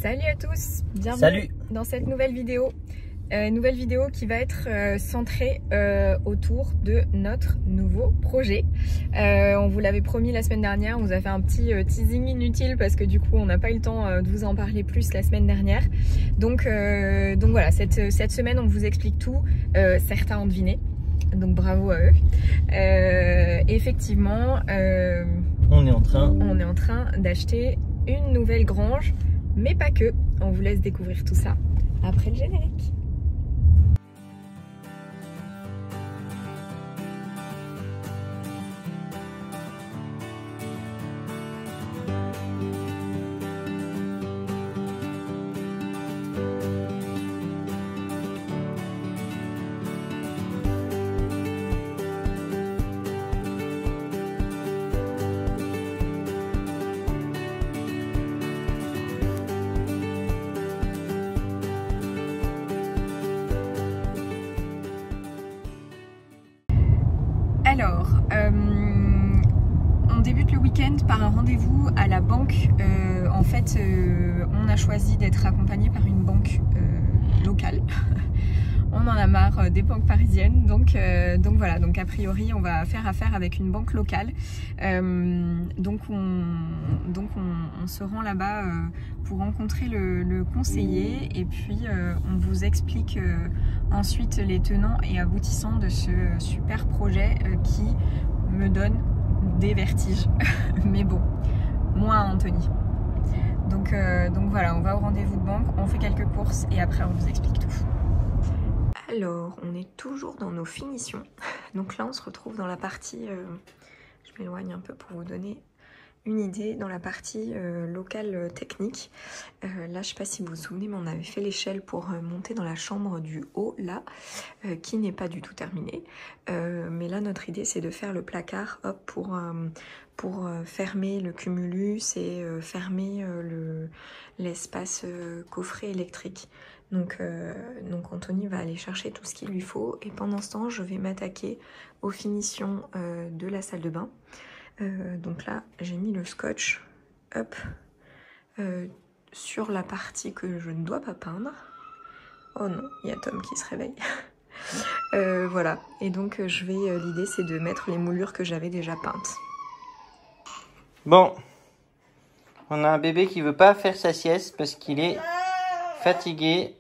Salut à tous, bienvenue Salut. Dans cette nouvelle vidéo. Nouvelle vidéo qui va être centrée autour de notre nouveau projet. On vous l'avait promis la semaine dernière, on vous a fait un petit teasing inutile parce que du coup on n'a pas eu le temps de vous en parler plus la semaine dernière. Donc voilà, cette semaine on vous explique tout, certains ont deviné, donc bravo à eux. Effectivement, on est en train d'acheter une nouvelle grange, mais pas que. On vous laisse découvrir tout ça après le générique. Alors, on débute le week-end par un rendez-vous à la banque. En fait, on a choisi d'être accompagné par une banque locale. On en a marre des banques parisiennes, donc voilà. Donc a priori, on va faire affaire avec une banque locale. Donc on se rend là-bas pour rencontrer le conseiller et puis on vous explique ensuite les tenants et aboutissants de ce super projet qui me donne des vertiges. Mais bon, moins Anthony. Donc voilà, on va au rendez-vous de banque, on fait quelques courses et après on vous explique tout. Alors, on est toujours dans nos finitions. Donc là, on se retrouve dans la partie, je m'éloigne un peu pour vous donner une idée, dans la partie locale technique. Là, je ne sais pas si vous vous souvenez, mais on avait fait l'échelle pour monter dans la chambre du haut, là, qui n'est pas du tout terminée. Mais là, notre idée, c'est de faire le placard, hop, pour fermer le cumulus et fermer l'espace coffret électrique. Donc Anthony va aller chercher tout ce qu'il lui faut et pendant ce temps je vais m'attaquer aux finitions de la salle de bain. Donc là j'ai mis le scotch hop, sur la partie que je ne dois pas peindre. Oh non, il y a Tom qui se réveille. Voilà, et donc l'idée c'est de mettre les moulures que j'avais déjà peintes. Bon, on a un bébé qui veut pas faire sa sieste parce qu'il est fatigué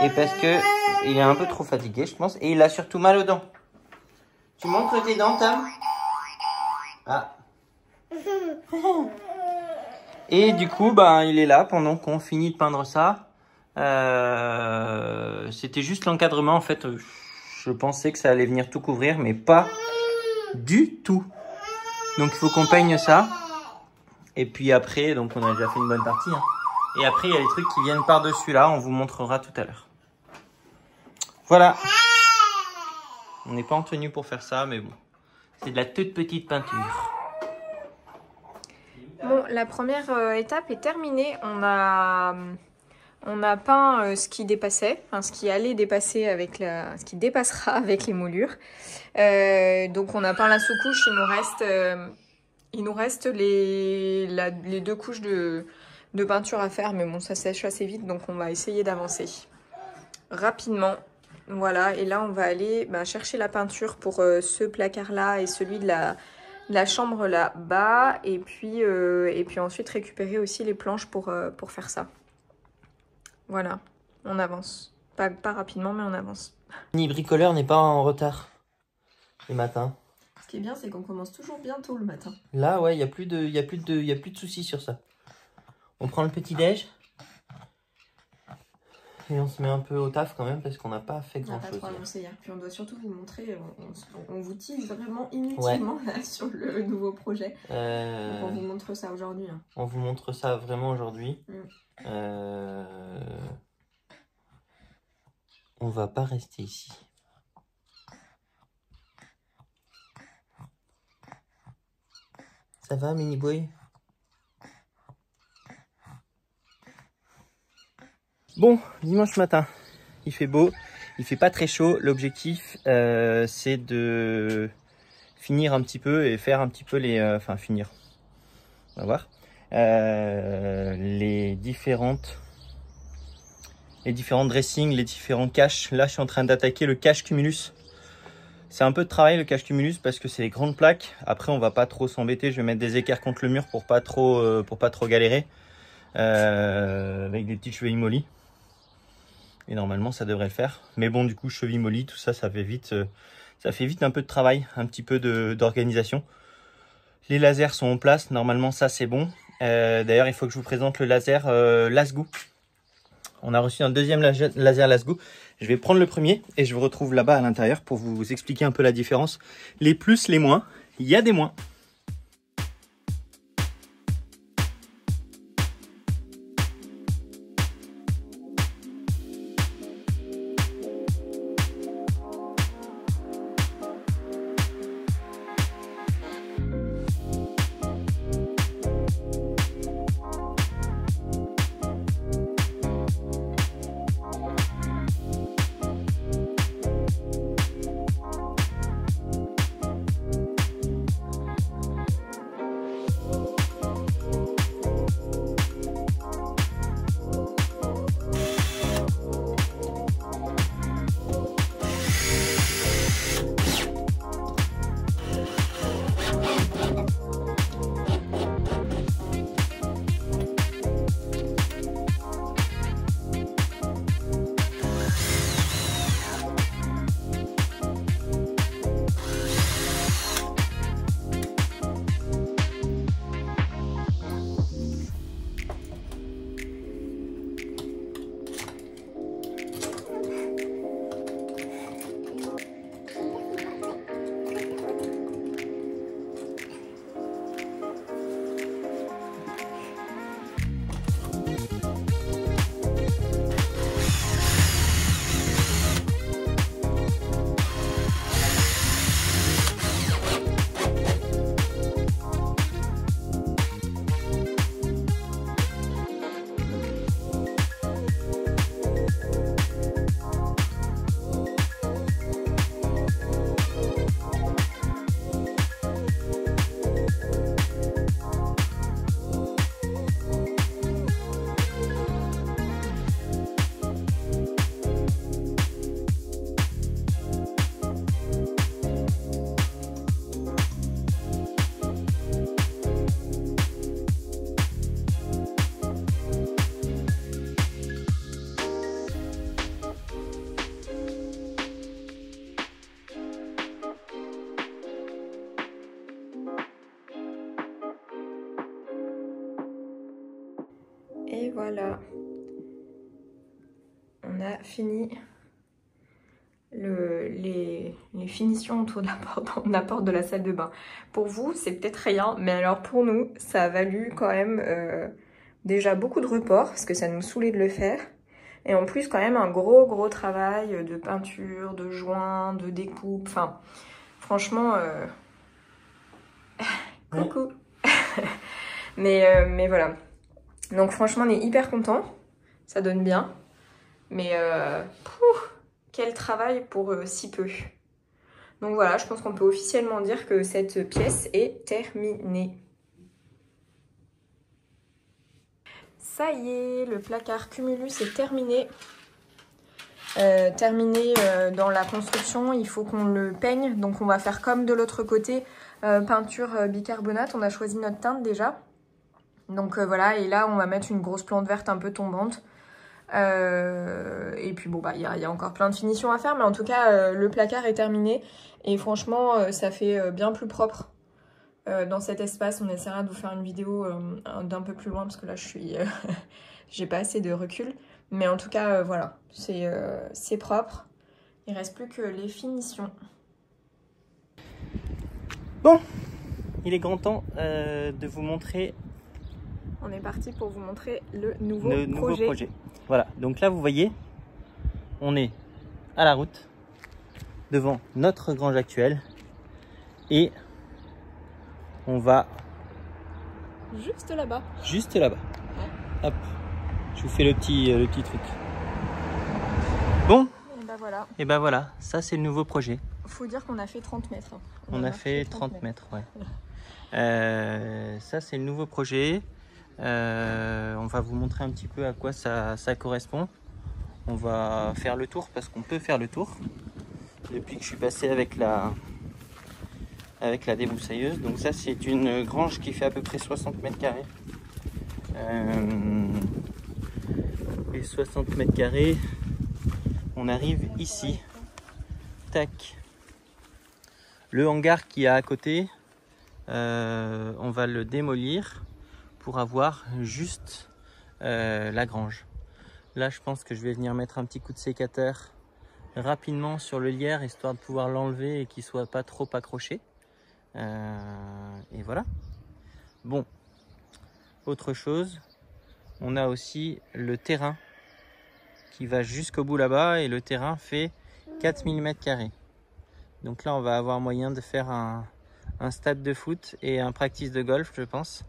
et parce que il est un peu trop fatigué, je pense, et il a surtout mal aux dents. Tu montres tes dents, Tam? Ah. Et du coup, il est là pendant qu'on finit de peindre ça. C'était juste l'encadrement, en fait. Je pensais que ça allait venir tout couvrir, mais pas du tout. Donc il faut qu'on peigne ça. Et puis après, donc on a déjà fait une bonne partie, hein. Et après, il y a les trucs qui viennent par-dessus là. On vous montrera tout à l'heure. Voilà. On n'est pas en tenue pour faire ça, mais bon. C'est de la toute petite peinture. Bon, la première étape est terminée. On a peint ce qui dépassait, enfin ce qui allait dépasser avec ce qui dépassera avec les moulures. Donc on a peint la sous-couche. Il nous reste les deux couches de peinture à faire, mais bon, ça sèche assez vite, donc on va essayer d'avancer rapidement. Voilà, et là on va aller chercher la peinture pour ce placard-là et celui de la chambre là-bas, et puis ensuite récupérer aussi les planches pour faire ça. Voilà, on avance. Pas rapidement, mais on avance. Ni bricoleur n'est pas en retard le matin. Ce qui est bien, c'est qu'on commence toujours bien tôt le matin. Là, ouais, il n'y a plus de soucis sur ça. On prend le petit-déj. Et on se met un peu au taf quand même parce qu'on n'a pas fait grand-chose. On n'a pas trop avancé hier. Puis on doit surtout vous montrer, on vous tease vraiment inutilement là, sur le nouveau projet. Donc on vous montre ça aujourd'hui. Hein. On vous montre ça vraiment aujourd'hui. On va pas rester ici. Ça va, mini boy? Bon, dimanche matin, il fait beau, il fait pas très chaud. L'objectif, c'est de finir un petit peu et faire un petit peu les... finir. On va voir. les différents dressings, les différents caches. Là, je suis en train d'attaquer le cache cumulus. C'est un peu de travail le cache cumulus parce que c'est des grandes plaques. Après, on va pas trop s'embêter. Je vais mettre des équerres contre le mur pour pas trop galérer. Avec des petites chevilles mollies. Et normalement, ça devrait le faire. Mais bon, du coup, chevilles mollies, tout ça, ça fait vite un peu de travail, un petit peu d'organisation. Les lasers sont en place. Normalement, ça, c'est bon. D'ailleurs, il faut que je vous présente le laser Lasgo. On a reçu un deuxième laser Lasgo. Je vais prendre le premier et je vous retrouve là-bas à l'intérieur pour vous expliquer un peu la différence. Les plus, les moins. Il y a des moins. Et voilà, on a fini les finitions autour de la porte de la salle de bain. Pour vous, c'est peut-être rien, mais alors pour nous, ça a valu quand même déjà beaucoup de report, parce que ça nous saoulait de le faire. Et en plus, quand même, un gros travail de peinture, de joint, de découpe. Enfin, franchement, coucou. mais voilà. Donc franchement, on est hyper content. Ça donne bien. Mais quel travail pour si peu. Donc voilà, je pense qu'on peut officiellement dire que cette pièce est terminée. Ça y est, le placard Cumulus est terminé. Dans la construction, il faut qu'on le peigne. Donc on va faire comme de l'autre côté, peinture bicarbonate. On a choisi notre teinte déjà. Donc voilà, et là on va mettre une grosse plante verte un peu tombante. Et puis bon bah il y a encore plein de finitions à faire, mais en tout cas le placard est terminé. Et franchement ça fait bien plus propre dans cet espace. On essaiera de vous faire une vidéo d'un peu plus loin parce que là je suis j'ai pas assez de recul. Mais en tout cas voilà, c'est propre. Il reste plus que les finitions. Bon, il est grand temps de vous montrer. On est parti pour vous montrer le nouveau projet. Voilà, donc là vous voyez, on est à la route, devant notre grange actuelle. Et on va... juste là-bas. Juste là-bas. Ouais. Hop, je vous fais le petit truc. Bon. Et ben voilà, ça c'est le nouveau projet. Faut dire qu'on a fait 30 mètres. On a fait 30 mètres, ouais. Ça c'est le nouveau projet. On va vous montrer un petit peu à quoi ça correspond. On va faire le tour parce qu'on peut faire le tour depuis que je suis passé avec la débroussailleuse. Donc ça, c'est une grange qui fait à peu près 60 mètres carrés. Et 60 mètres carrés, on arrive ici. Tac. Le hangar qui est à côté, on va le démolir pour avoir juste la grange. Là, je pense que je vais venir mettre un petit coup de sécateur rapidement sur le lierre, histoire de pouvoir l'enlever et qu'il ne soit pas trop accroché. Et voilà. Bon, autre chose, on a aussi le terrain qui va jusqu'au bout là-bas, et le terrain fait 4000 m². Donc là, on va avoir moyen de faire un stade de foot et un practice de golf, je pense.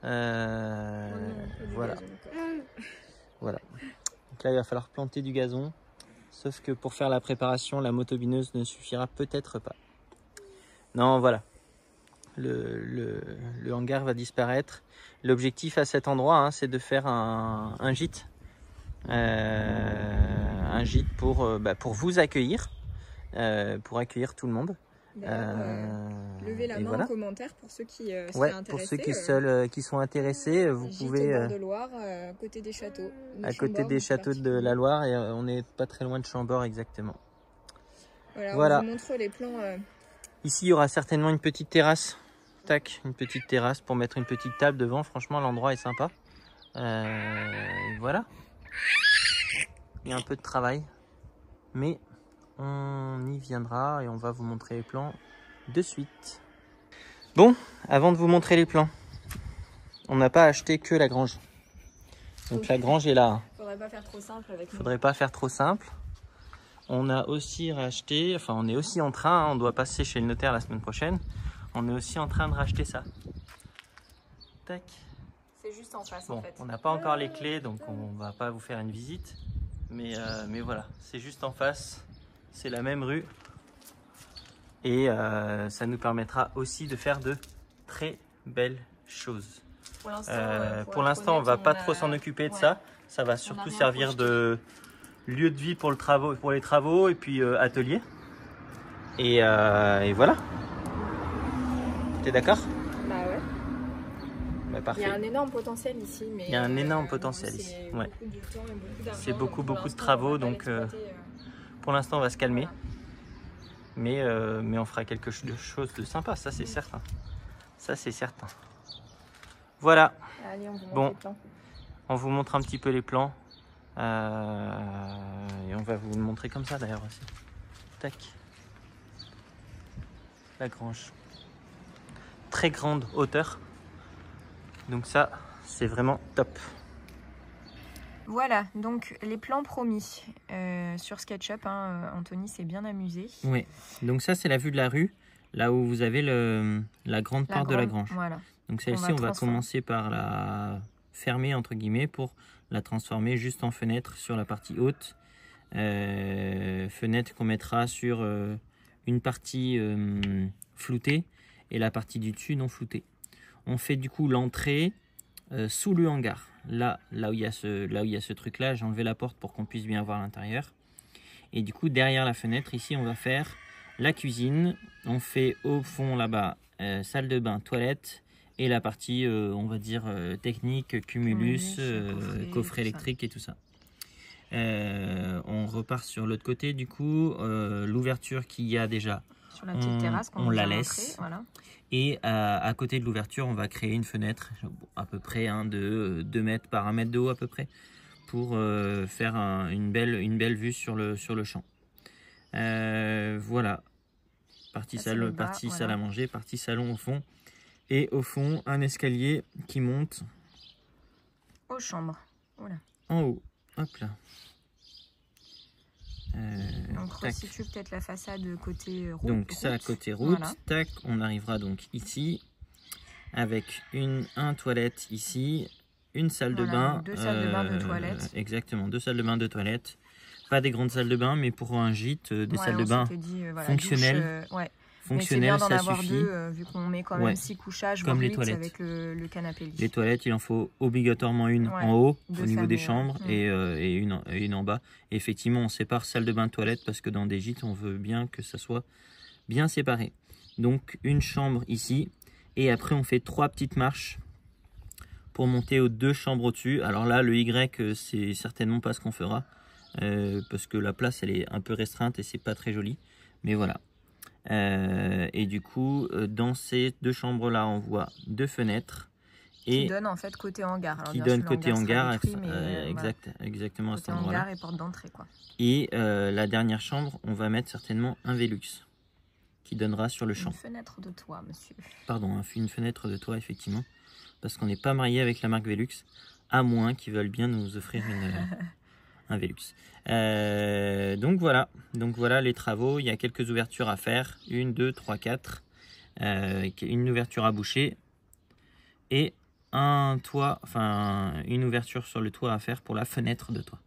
Voilà. Voilà. Donc là, il va falloir planter du gazon. Sauf que pour faire la préparation, la motobineuse ne suffira peut-être pas. Non, voilà. Le hangar va disparaître. L'objectif à cet endroit, hein, c'est de faire un gîte. Un gîte pour vous accueillir. Pour accueillir tout le monde. Levez la main voilà. en commentaire pour ceux qui seraient intéressés. Pour ceux qui sont intéressés, vous pouvez... Au bord de Loire, à côté des châteaux. À côté des châteaux de la Loire, et on n'est pas très loin de Chambord exactement. Voilà. On vous montre les plans. Ici, il y aura certainement une petite terrasse. Tac, une petite terrasse pour mettre une petite table devant. Franchement, l'endroit est sympa. Voilà. Il y a un peu de travail, mais on y viendra et on va vous montrer les plans de suite. Bon, avant de vous montrer les plans, on n'a pas acheté que la grange. Donc la grange est là. Faudrait pas faire trop simple avec nous. Faudrait pas faire trop simple. On a aussi racheté, enfin on est aussi en train, on doit passer chez le notaire la semaine prochaine. On est aussi en train de racheter ça. Tac. C'est juste en face, bon, en fait. On n'a pas encore les clés, donc on va pas vous faire une visite. Mais voilà, c'est juste en face. C'est la même rue. Et ça nous permettra aussi de faire de très belles choses. Pour l'instant, on va pas trop s'en occuper de ça. Ça va surtout servir de lieu de vie pour les travaux et puis atelier. Et voilà. T'es d'accord? Bah ouais. Bah parfait. Il y a un énorme potentiel ici. Mais il y a un énorme potentiel ici. Ouais. C'est beaucoup de travaux, donc pour l'instant on va se calmer. Voilà. Mais on fera quelque chose de sympa, ça c'est certain. Ça c'est certain. Voilà. Allez, on vous montre bon, les plans. On vous montre un petit peu les plans. Et on va vous le montrer comme ça d'ailleurs aussi. Tac. La grange. Très grande hauteur. Donc ça, c'est vraiment top. Voilà, donc les plans promis sur SketchUp. Hein, Anthony s'est bien amusé. Oui, donc ça c'est la vue de la rue, là où vous avez la grande porte de la grange. Voilà. Donc celle-ci, on va commencer par la fermer entre guillemets pour la transformer juste en fenêtre sur la partie haute. Fenêtre qu'on mettra sur une partie floutée et la partie du dessus non floutée. On fait du coup l'entrée sous le hangar. Là où il y a ce truc là, j'ai enlevé la porte pour qu'on puisse bien voir l'intérieur. Et du coup derrière la fenêtre ici, on va faire la cuisine. On fait au fond là-bas salle de bain, toilette et la partie on va dire technique, cumulus, coffret électrique et tout ça. On repart sur l'autre côté du coup, l'ouverture qu'il y a déjà. Sur la petite terrasse, on la laisse. Voilà. Et à côté de l'ouverture, on va créer une fenêtre à peu près de 2 mètres par 1 mètre de haut à peu près pour faire une belle vue sur le champ. Voilà. Partie salle à manger, partie salon au fond. Et au fond, un escalier qui monte aux chambres. Voilà. En haut. Hop là. Donc resitue peut-être la façade côté route. Donc ça côté route, voilà. Tac, on arrivera donc ici avec un toilette ici, une salle de bain. 2 salles de bain, 2 toilettes. Exactement, 2 salles de bain, 2 toilettes. Pas des grandes salles de bain, mais pour un gîte, des salles de bain dit, voilà, fonctionnelles. Douche, fonctionnel, ça avoir suffit. deux, vu qu'on met quand même 6 couchages, comme les 8 toilettes. avec le canapé lit. Les toilettes, il en faut obligatoirement une en haut, au niveau des chambres, et une en bas. Et effectivement, on sépare salle de bain, toilette, parce que dans des gîtes, on veut bien que ça soit bien séparé. Donc, une chambre ici, et après, on fait 3 petites marches pour monter aux 2 chambres au-dessus. Alors là, le Y, c'est certainement pas ce qu'on fera, parce que la place, elle est un peu restreinte et c'est pas très joli. Mais voilà. Et du coup, dans ces 2 chambres-là, on voit 2 fenêtres. Qui donne en fait côté hangar. Alors, qui donne côté hangar, côté exactement à cet endroit-là. hangar et porte d'entrée, quoi. Et la dernière chambre, on va mettre certainement un Velux qui donnera sur le champ. Une fenêtre de toit, monsieur. Pardon, une fenêtre de toit, effectivement. Parce qu'on n'est pas marié avec la marque Velux, à moins qu'ils veulent bien nous offrir un Velux. Donc voilà les travaux. Il y a quelques ouvertures à faire. 1, 2, 3, 4. Une ouverture à boucher. Et un toit, enfin une ouverture sur le toit à faire pour la fenêtre de toit.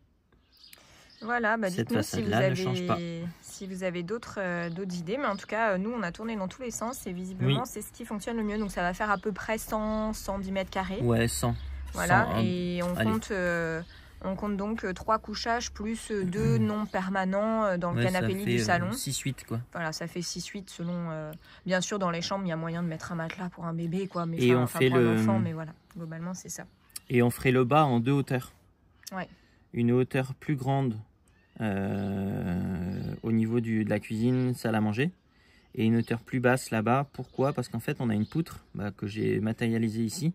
Voilà, bah cette dites-nous si vous avez d'autres idées. Mais en tout cas, nous, on a tourné dans tous les sens et visiblement, c'est ce qui fonctionne le mieux. Donc, ça va faire à peu près 110 mètres carrés. Ouais, 100. Voilà, 100, et on compte donc 3 couchages plus 2 non permanents dans le canapé lit du salon. 6-8 quoi. Voilà, ça fait 6-8 selon... bien sûr, dans les chambres, il y a moyen de mettre un matelas pour un bébé, quoi. Mais et on fait pour un enfant, mais voilà, globalement, c'est ça. Et on ferait le bas en 2 hauteurs. Ouais. Une hauteur plus grande au niveau de la cuisine, salle à manger. Et une hauteur plus basse là-bas. Pourquoi? Parce qu'en fait, on a une poutre que j'ai matérialisée ici,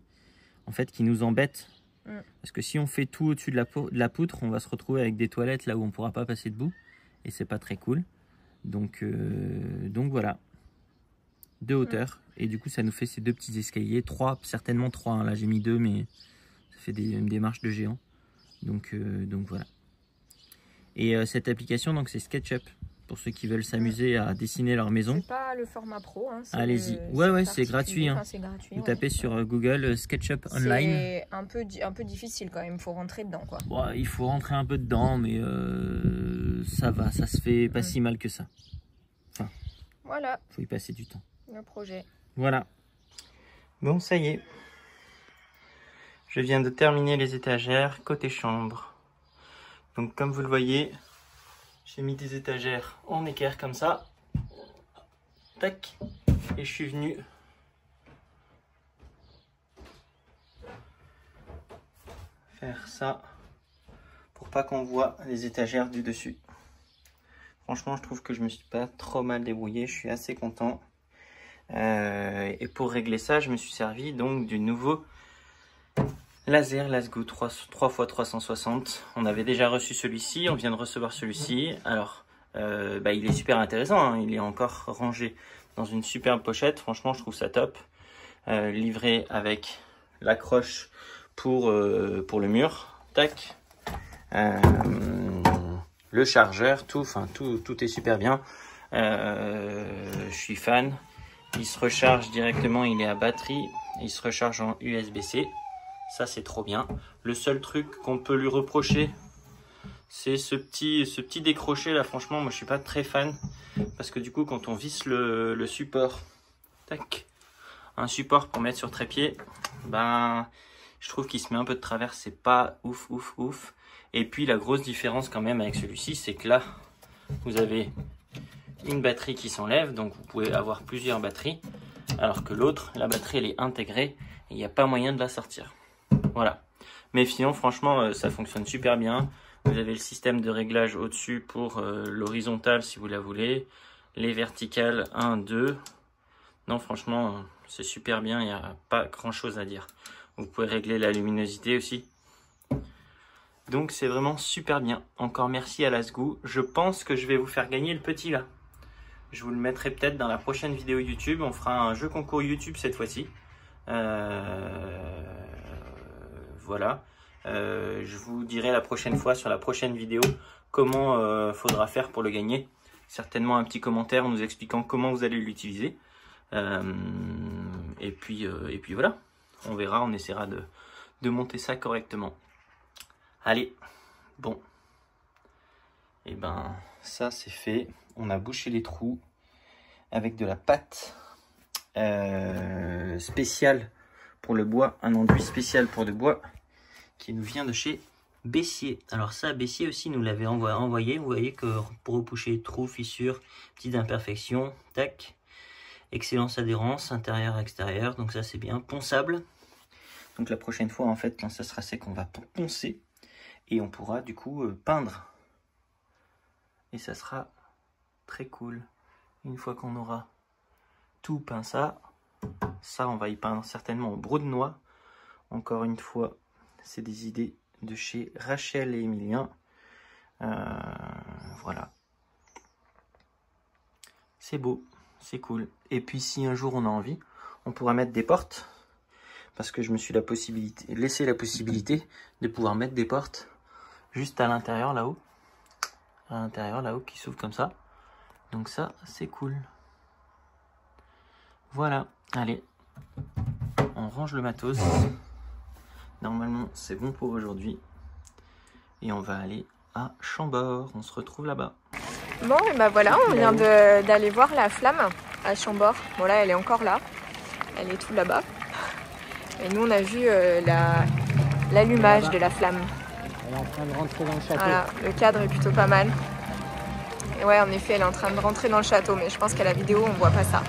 en fait, qui nous embête. Parce que si on fait tout au-dessus de la poutre, on va se retrouver avec des toilettes là où on ne pourra pas passer debout. Et c'est pas très cool. Donc voilà. 2 hauteurs. Et du coup, ça nous fait ces 2 petits escaliers. 3, certainement 3. Hein. Là, j'ai mis 2, mais ça fait des marches de géant. Donc voilà. Et cette application, donc c'est SketchUp. Pour ceux qui veulent s'amuser à dessiner leur maison. C'est pas le format pro. Hein, allez-y. Ouais, c'est gratuit. Hein. C'est gratuit. Vous tapez sur Google SketchUp Online. C'est un peu difficile quand même. Il faut rentrer dedans, quoi. Bon, il faut rentrer un peu dedans, mais ça va. Ça se fait pas si mal que ça. Enfin, voilà. Faut y passer du temps. Le projet. Voilà. Bon, ça y est. Je viens de terminer les étagères côté chambre. Donc comme vous le voyez, j'ai mis des étagères en équerre comme ça. Tac. Et je suis venu faire ça pour pas qu'on voit les étagères du dessus. Franchement, je trouve que je me suis pas trop mal débrouillé. Je suis assez content. Et pour régler ça, je me suis servi donc du nouveau laser Lasgo 3x360. On avait déjà reçu celui-ci, on vient de recevoir celui-ci. Alors, il est super intéressant, hein. Il est encore rangé dans une superbe pochette. Franchement, je trouve ça top. Livré avec l'accroche pour le mur. Tac. Le chargeur, tout est super bien. Je suis fan. Il se recharge directement, il est à batterie. Il se recharge en USB-C. Ça, c'est trop bien. Le seul truc qu'on peut lui reprocher, c'est ce petit décroché là. Franchement, moi, je suis pas très fan. Parce que du coup, quand on visse le support, tac, un support pour mettre sur trépied, je trouve qu'il se met un peu de travers. C'est pas ouf. Et puis, la grosse différence quand même avec celui-ci, c'est que là, vous avez une batterie qui s'enlève. Donc, vous pouvez avoir plusieurs batteries. Alors que l'autre, la batterie, elle est intégrée. Et il n'y a pas moyen de la sortir. Voilà. Mais sinon, franchement, ça fonctionne super bien. Vous avez le système de réglage au-dessus pour l'horizontale si vous la voulez. Les verticales 1, 2. Non, franchement, c'est super bien. Il n'y a pas grand-chose à dire. Vous pouvez régler la luminosité aussi. Donc, c'est vraiment super bien. Encore merci à Lasgo. Je pense que je vais vous faire gagner le petit là. Je vous le mettrai peut-être dans la prochaine vidéo YouTube. On fera un jeu concours YouTube cette fois-ci. Voilà. Je vous dirai la prochaine fois sur la prochaine vidéo comment faudra faire pour le gagner. Certainement un petit commentaire nous expliquant comment vous allez l'utiliser. Et puis voilà. On verra, on essaiera de monter ça correctement. Allez, bon. Et ça c'est fait. On a bouché les trous. avec de la pâte spéciale pour le bois, un enduit spécial pour le bois qui nous vient de chez Bessier. Alors ça, Bessier aussi nous l'avait envoyé. Vous voyez que pour repoucher trous, fissures, petites imperfections, tac. Excellence adhérence, intérieur, extérieur. Donc ça c'est bien. Ponçable. Donc la prochaine fois en fait, quand ça sera sec, on va poncer. Et on pourra du coup peindre. Et ça sera très cool. Une fois qu'on aura tout peint ça on va y peindre certainement en brode-noix. Encore une fois, c'est des idées de chez Rachel et Emilien. Voilà. C'est beau, c'est cool. Et puis si un jour on a envie, on pourra mettre des portes. Parce que je me suis laissé la possibilité de pouvoir mettre des portes juste à l'intérieur là-haut. À l'intérieur là-haut qui s'ouvre comme ça. Donc ça, c'est cool. Voilà, allez. On range le matos. Normalement, c'est bon pour aujourd'hui. Et on va aller à Chambord. On se retrouve là-bas. Bon, et ben voilà, on vient d'aller voir la flamme à Chambord. Bon là, elle est encore là. Elle est tout là-bas. Et nous, on a vu l'allumage de la flamme. Elle est en train de rentrer dans le château. Voilà, le cadre est plutôt pas mal. Et ouais, en effet, elle est en train de rentrer dans le château, mais je pense qu'à la vidéo, on voit pas ça.